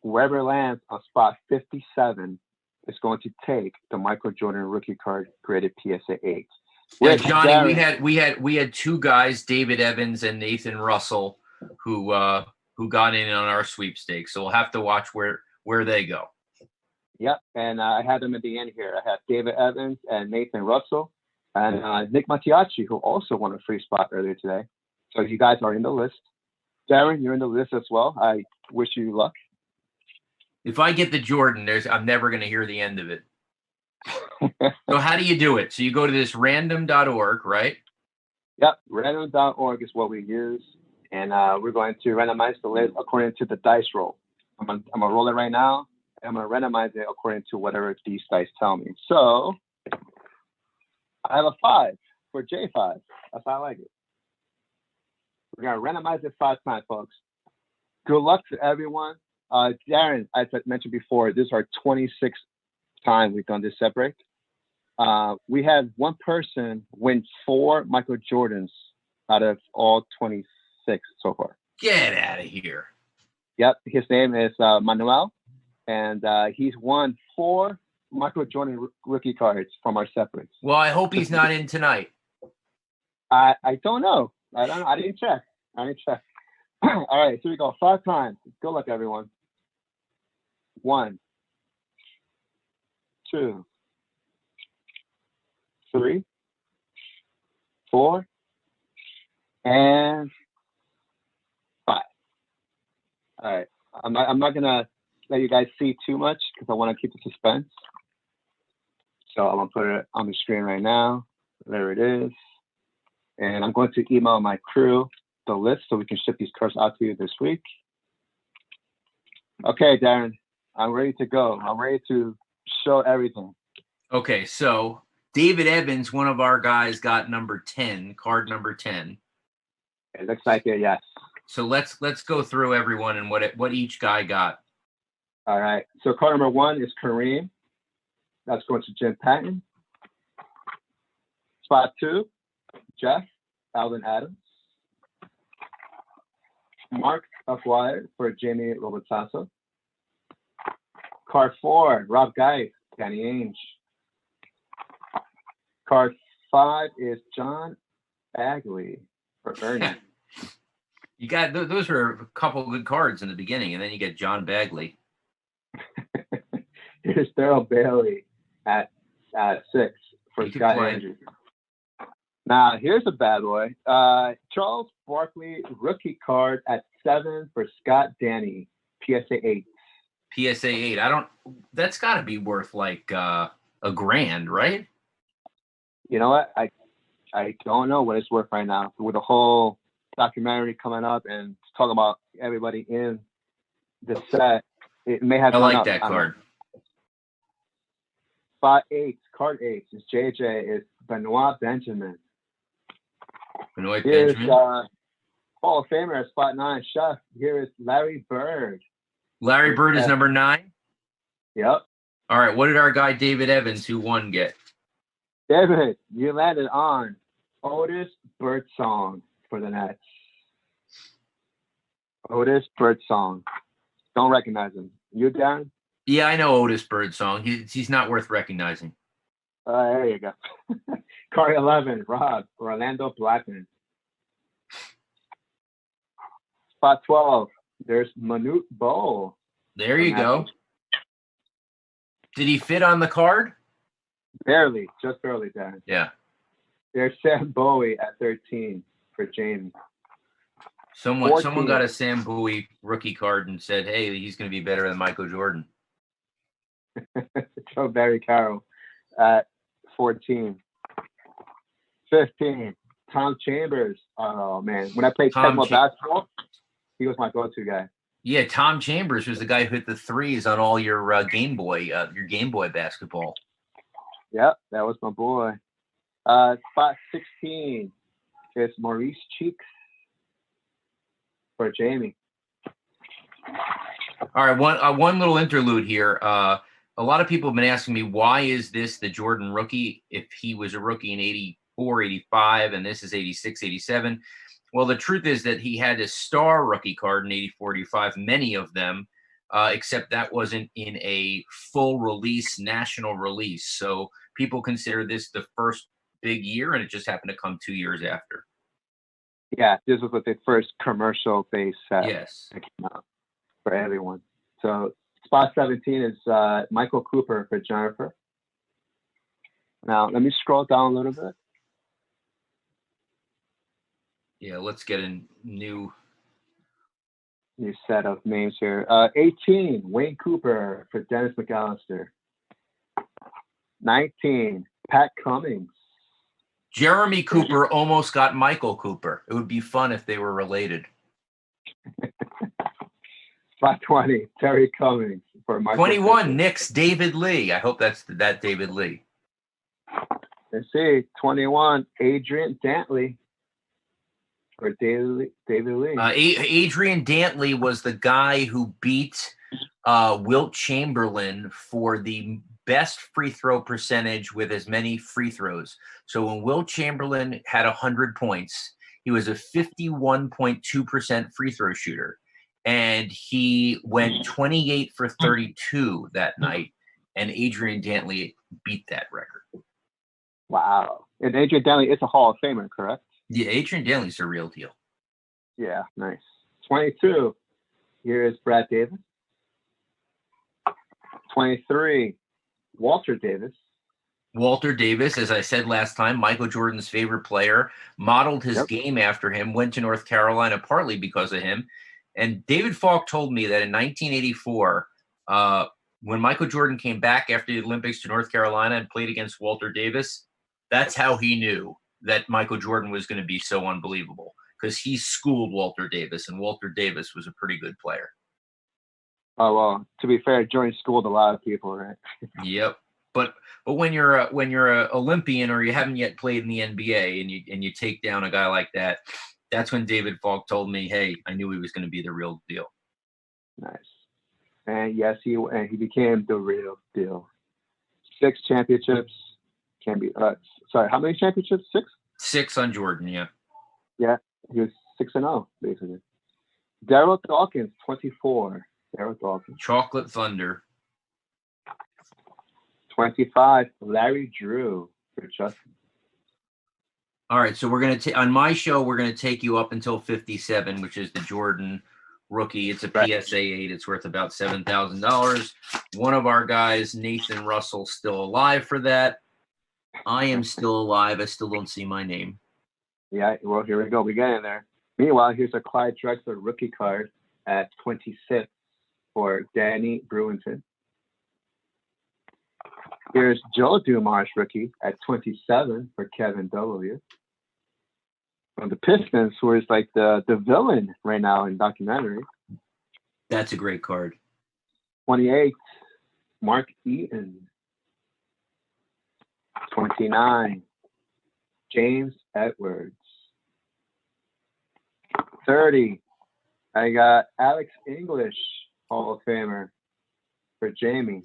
whoever lands on spot 57 is going to take the Michael Jordan rookie card graded PSA 8. Yeah, Johnny, we had two guys, David Evans and Nathan Russell, who got in on our sweepstakes. So we'll have to watch where they go. Yep, and I had them at the end here. I have David Evans and Nathan Russell and Nick Mattiacci, who also won a free spot earlier today. So you guys are in the list. Darren, you're in the list as well. I wish you luck. If I get the Jordan, I'm never going to hear the end of it. So how do you do it? So you go to this random.org, right? Yep, random.org is what we use. And we're going to randomize the list according to the dice roll. I'm going to roll it right now. And I'm going to randomize it according to whatever these dice tell me. So I have a 5 for J5. That's how I like it. We're going to randomize it 5 times, folks. Good luck to everyone. Darren, as I mentioned before, this is our 26th time we've done this set break. We had one person win 4 Michael Jordans out of all 26 so far. Get out of here. Yep, his name is Manuel, and he's won 4 Michael Jordan rookie cards from our set breaks. Well, I hope he's not in tonight. I don't know. I don't know. I didn't check. All right, here we go. 5 times. Good luck, everyone. 1, 2, 3, 4, and 5. All right. I'm not gonna let you guys see too much because I want to keep the suspense. So I'm gonna put it on the screen right now. There it is. And I'm going to email my crew the list so we can ship these cards out to you this week. Okay, Darren, I'm ready to go. I'm ready to show everything. Okay, so David Evans, one of our guys, got number 10, card number 10. It looks like it, yes. So let's go through everyone and what each guy got. All right. So card number 1 is Kareem. That's going to Jim Patton. Spot 2, Jeff, Alvin Adams. Mark acquired for Jamie Robertasso. Card 4, Rob Geis, Danny Ainge. Card 5 is John Bagley for Ernie. You got those are a couple of good cards in the beginning, and then you get John Bagley. Here's Daryl Bailey at 6 for Scott Andrews. Now, here's a bad boy. Charles Barkley rookie card at 7 for Scott Danny, PSA 8. PSA 8. That's got to be worth like $1,000, right? You know what? I I don't know what it's worth right now. With the whole documentary coming up and talking about everybody in the set, it may have I gone like up. that card. Spot 8, card 8 is JJ, is Benoit Benjamin. Benoit Here's Benjamin. Hall of Famer at spot 9, Chef. Here is Larry Bird. Larry Bird is number 9? Yep. All right, what did our guy David Evans, who won, get? David, you landed on Otis Birdsong for the Nets. Otis Birdsong. Don't recognize him. You, Darren? Yeah, I know Otis Birdsong. He's not worth recognizing. There you go. Card 11, Rob, Orlando Blackman. Spot 12, there's Manute Bol. There you go. Did he fit on the card? Barely, just barely, Darren. Yeah. There's Sam Bowie at 13 for Jamie. Someone got a Sam Bowie rookie card and said, hey, he's going to be better than Michael Jordan. So Barry Carroll at 14. 15, Tom Chambers. Oh, man. When I played Tecmo basketball, he was my go-to guy. Yeah, Tom Chambers was the guy who hit the threes on all your Game Boy basketball. Yep, that was my boy. Spot 16 is Maurice Cheeks for Jamie. All right, one little interlude here. A lot of people have been asking me, why is this the Jordan rookie if he was a rookie in 84, 85, and this is 86, 87? Well, the truth is that he had a star rookie card in 84, 85, many of them, except that wasn't in a full release, national release. So people consider this the first big year, and it just happened to come 2 years after. Yeah, this was the first commercial-based set that came out for everyone. So spot 17 is Michael Cooper for Jennifer. Now, let me scroll down a little bit. Yeah, let's get a new set of names here. 18, Wayne Cooper for Dennis McAllister. 19, Pat Cummings. Jeremy Cooper almost got Michael Cooper. It would be fun if they were related. Spot 20, Terry Cummings for Michael 21, Cooper. Knicks David Lee. I hope that's that David Lee. Let's see, 21, Adrian Dantley for David Lee. Adrian Dantley was the guy who beat Wilt Chamberlain for the best free throw percentage with as many free throws. So when Wilt Chamberlain had 100 points, he was a 51.2% free throw shooter. And he went 28 for 32 that night. And Adrian Dantley beat that record. Wow. And Adrian Dantley is a Hall of Famer, correct? Yeah, Adrian Dantley's a real deal. Yeah, nice. 22, here is Brad Davis. 23, Walter Davis. Walter Davis, as I said last time, Michael Jordan's favorite player, modeled his game after him, went to North Carolina partly because of him. And David Falk told me that in 1984, when Michael Jordan came back after the Olympics to North Carolina and played against Walter Davis, that's how he knew that Michael Jordan was going to be so unbelievable, because he schooled Walter Davis, and Walter Davis was a pretty good player. Oh, well, to be fair, Jordan schooled a lot of people, right? Yep. But when you're a Olympian or you haven't yet played in the NBA and you take down a guy like that, that's when David Falk told me, hey, I knew he was going to be the real deal. Nice. And yes, he became the real deal. 6 championships. Can be sorry, how many championships? 6? 6 on Jordan, yeah. Yeah, he was 6-0 basically. Darryl Dawkins, 24. Darryl Dawkins. Chocolate Thunder. 25. Larry Drew for Justin. All right, so we're gonna on my show we're gonna take you up until 57, which is the Jordan rookie. It's a PSA 8. It's worth about $7,000. One of our guys, Nathan Russell, still alive for that. I am still alive. I still don't see my name. Yeah, well, here we go. We get in there. Meanwhile, here's a Clyde Drexler rookie card at 26 for Danny Brewington. Here's Joe Dumars rookie at 27 for Kevin W. from the Pistons, who is like the villain right now in documentary. That's a great card. 28, Mark Eaton. 29, James Edwards. 30, I got Alex English, Hall of Famer, for Jamie.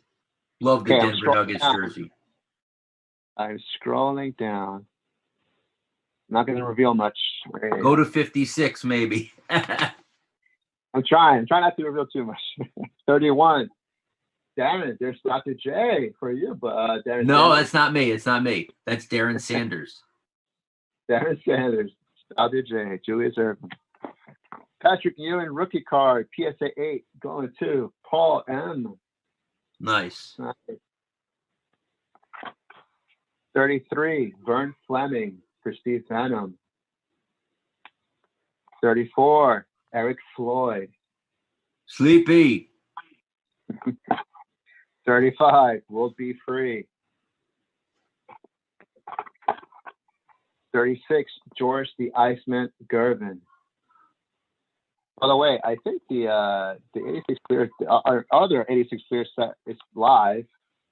Love the Okay, I'm Denver scrolling Nuggets down. jersey. I'm scrolling down. Not going to reveal much. Go to 56, maybe. I'm trying not to reveal too much. 31, Darren, there's Dr. J for you, but Darren No, Sanders. that's not me. It's not me. That's Darren Sanders. Darren Sanders, Dr. J, Julius Erving. Patrick Ewing, rookie card, PSA 8, going to Paul M. Nice. 33, Vern Fleming for Steve Phantom. 34, Eric Floyd. Sleepy. 35, Will Be Free. 36, George the Iceman Gervin. By the way, I think the 86 clear, our other 86 clear set is live,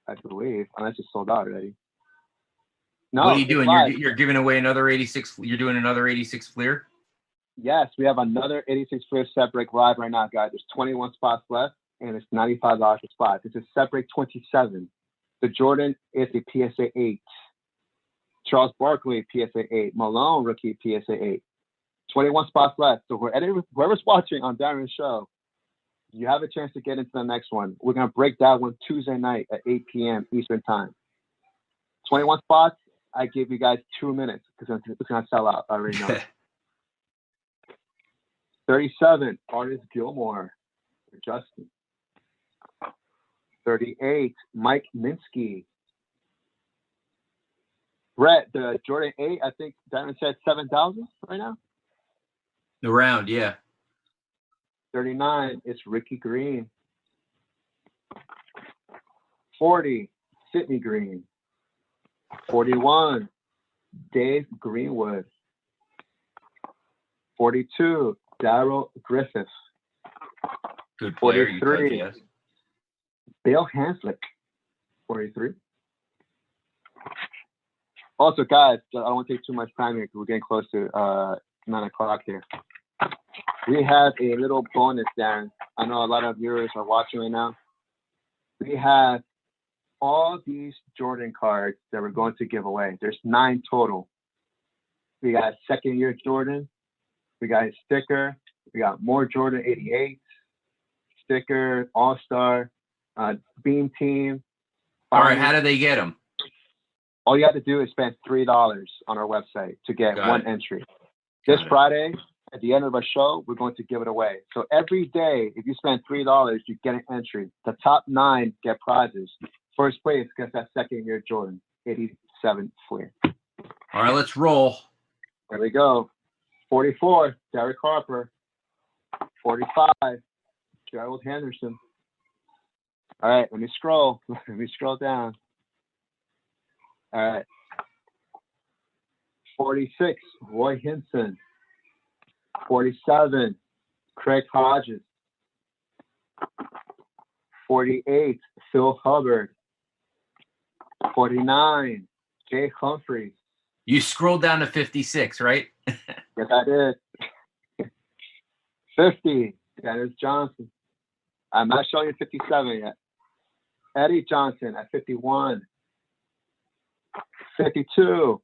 I believe, unless it's sold out already. No, What are you it's doing? live. You're giving away another 86. You're doing another 86 Fleer? Yes, we have another 86 clear set break live right now, guys. There's 21 spots left, and it's $95 per spot. It's a set break 27. The Jordan is a PSA 8. Charles Barkley, PSA 8. Malone, rookie, PSA 8. 21 spots left. So whoever's watching on Darren's show, you have a chance to get into the next one. We're going to break that one Tuesday night at 8 p.m. Eastern Time. 21 spots. I give you guys 2 minutes because it's going to sell out. I already know. 37, Artist Gilmore for Justin. 38, Mike Minsky. Brett, the Jordan 8, I think Darren said 7,000 right now. Around, yeah. 39, it's Ricky Green. 40, Sidney Green. 41, Dave Greenwood. 42, Darryl Griffith. Good player. 43, Yes. Bill Hanslick. 43. Also, guys, I don't want to take too much time here because we're getting close to 9 o'clock here. We have a little bonus, Darren. I know a lot of viewers are watching right now. We have all these Jordan cards that we're going to give away. There's 9 total. We got second-year Jordan. We got a sticker. We got more Jordan 88 sticker, All-Star, Beam Team. All right. How do they get them? All you have to do is spend $3 on our website to get one entry. This Friday, at the end of our show, we're going to give it away. So every day, if you spend $3, you get an entry. The top 9 get prizes. First place gets that second-year Jordan 87 Fleer. All right, let's roll. There we go. 44, Derek Harper. 45, Gerald Henderson. All right, let me scroll. Let me scroll down. All right. 46, Roy Hinson. 47, Craig Hodges. 48, Phil Hubbard. 49, Jay Humphries. You scrolled down to 56, right? Yes, I did. 50, Dennis Johnson. I'm not showing you 57 yet. Eddie Johnson at 51. 52,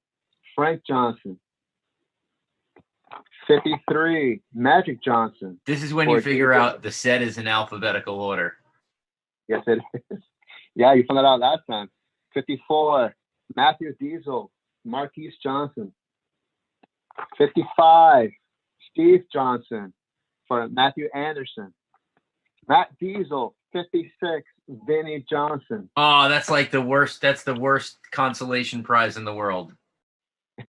Frank Johnson. 53, Magic Johnson. This is when you figure out the set is in alphabetical order. Yes, it is. Yeah, you found that out last time. 54, Matthew Diesel, Marquise Johnson. 55, Steve Johnson for Matthew Anderson. Matt Diesel, 56, Vinnie Johnson. Oh, that's like the worst. That's the worst consolation prize in the world.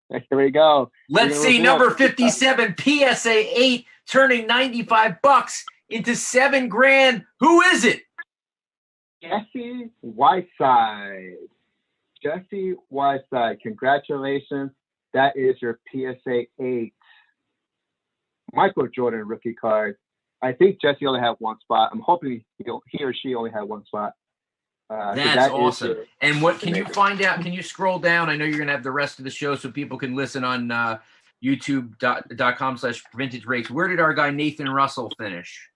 Here we go. Let's see, number 57, PSA 8, turning $95 into $7,000. Who is it? Jesse Whiteside. Jesse Whiteside, congratulations. That is your PSA 8. Michael Jordan rookie card. I think Jesse only had one spot. I'm hoping he or she only had one spot. That's awesome. And what can you find out? Can you scroll down? I know you're going to have the rest of the show so people can listen on youtube.com/vintage breaks. Where did our guy Nathan Russell finish?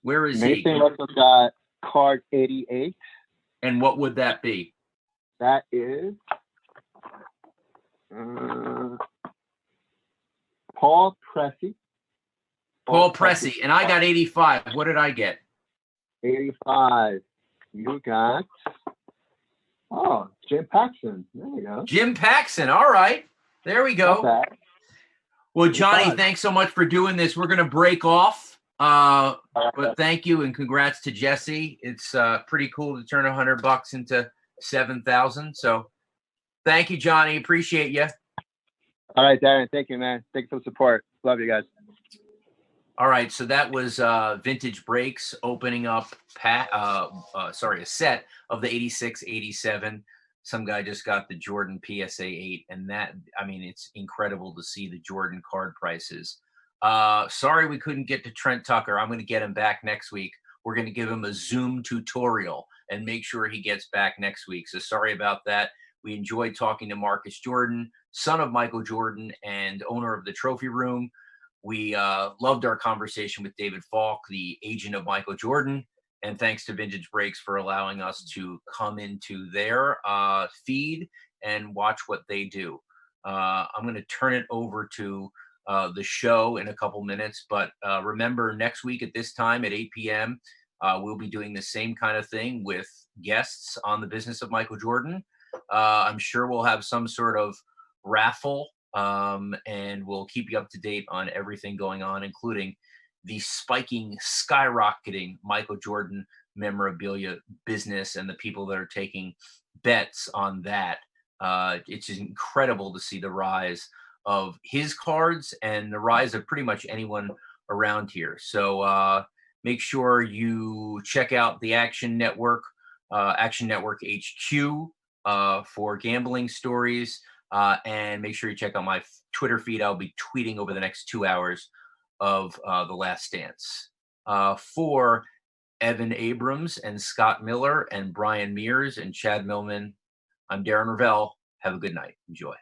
Where is he? Nathan Russell got card 88. And what would that be? That is Paul Pressey. Paul Pressey. And I got 85. What did I get? 85. You got, Jim Paxson. There you go. Jim Paxson. All right. There we go. Well, Johnny, thanks so much for doing this. We're going to break off. But thank you and congrats to Jesse. It's pretty cool to turn $100 into 7,000. So thank you, Johnny. Appreciate you. All right, Darren. Thank you, man. Thanks for the support. Love you guys. All right, so that was Vintage Breaks opening up a set of the 86, 87. Some guy just got the Jordan PSA 8, and that, I mean, it's incredible to see the Jordan card prices. Sorry we couldn't get to Trent Tucker. I'm going to get him back next week. We're going to give him a Zoom tutorial and make sure he gets back next week. So sorry about that. We enjoyed talking to Marcus Jordan, son of Michael Jordan and owner of the Trophy Room. We loved our conversation with David Falk, the agent of Michael Jordan, and thanks to Vintage Breaks for allowing us to come into their feed and watch what they do. I'm going to turn it over to the show in a couple minutes, but remember next week at this time at 8 p.m., we'll be doing the same kind of thing with guests on the business of Michael Jordan. I'm sure we'll have some sort of raffle. And we'll keep you up to date on everything going on, including the skyrocketing Michael Jordan memorabilia business and the people that are taking bets on that. It's incredible to see the rise of his cards and the rise of pretty much anyone around here. So make sure you check out the Action Network HQ for gambling stories. And make sure you check out my Twitter feed. I'll be tweeting over the next 2 hours of The Last Dance. For Evan Abrams and Scott Miller and Brian Mears and Chad Millman, I'm Darren Rovell. Have a good night. Enjoy.